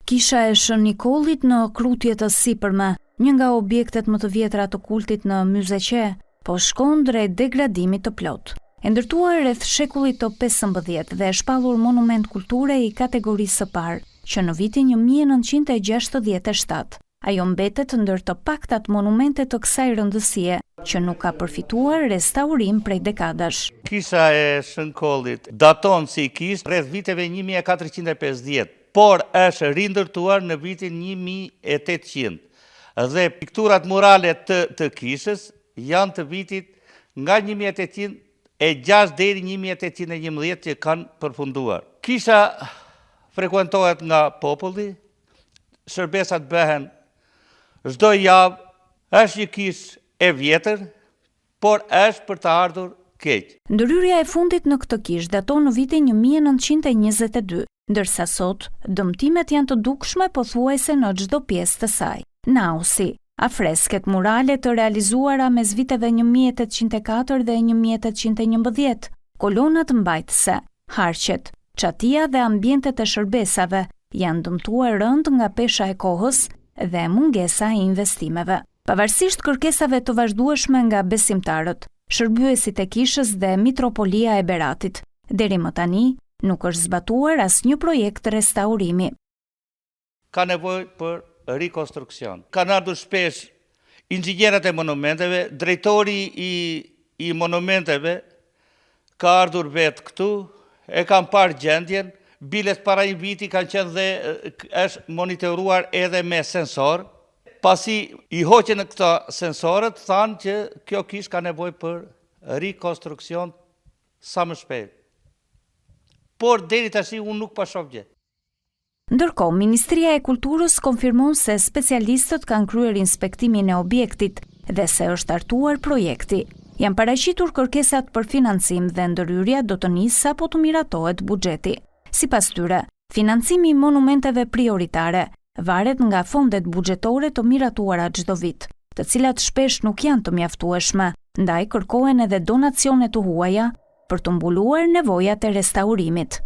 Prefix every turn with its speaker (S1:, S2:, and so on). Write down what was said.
S1: Kisha e Shën Nikollit në Krutje të Sipërme, një nga objektet më të vjetra të kultit në Myzeqe, po shkon drejt degradimit të plot. E ndërtuar rreth shekullit të 15 dhe e shpallur monument kulture i kategorisë së parë, që në vitin 1967 ajo mbetet ndër të paktat monumente të kësaj rëndësie që nuk ka përfituar restaurim prej dekadash.
S2: Kisha e Shën Nikollit daton si kishë rreth viteve 1450, por është rindërtuar në vitin 1800 dhe pikturat murale të kishës janë të vitit nga 1806 deri 1811 që kanë përfunduar. Kisha frekuentohet nga populli, shërbesat bëhen çdo javë, është një kishë e vjetër, por është për të ardhur keq.
S1: Ndërhyrja e fundit në këtë kishë daton në vitin 1922, ndërsa sot dëmtimet janë të dukshme pothuajse në çdo pjesë të saj. Nausi, afresket murale të realizuara mes viteve 1804 dhe 1811, kolonat mbajtëse, harqet, çatia dhe ambientet e shërbesave janë dëmtuar rënd nga pesha e kohës dhe mungesa e investimeve. Pavarësisht kërkesave të vazhdueshme nga besimtarët, shërbyesit e kishës dhe Mitropolia e Beratit, deri më tani nuk është zbatuar asnjë projekt restaurimi.
S2: Ka nevojë për rikonstruksion. Kanë ardhur shpesh inxhinierët e monumenteve, drejtori i monumenteve ka ardhur vetë këtu, e kanë parë gjendjen, bilet para një viti kanë qenë dhe është monitoruar edhe me sensor. Pasi i hoqën këta sensorët, thanë që kjo kishë ka nevojë për rikonstruksion sa më shpejt. Por deri tash unë nuk pa shoh gjë.
S1: Ndërkohë, Ministria e Kulturës konfirmon se specialistët kanë kryer inspektimin e objektit dhe se është startuar projekti. Janë paraqitur kërkesat për financim dhe ndërhyrja do të nisë sapo të miratohet buxheti. Sipas tyre, financimi i monumenteve prioritare varet nga fondet buxhetore të miratuara çdo vit, të cilat shpesh nuk janë të mjaftueshme, ndaj kërkohen edhe donacione të huaja për të mbuluar nevojat e restaurimit.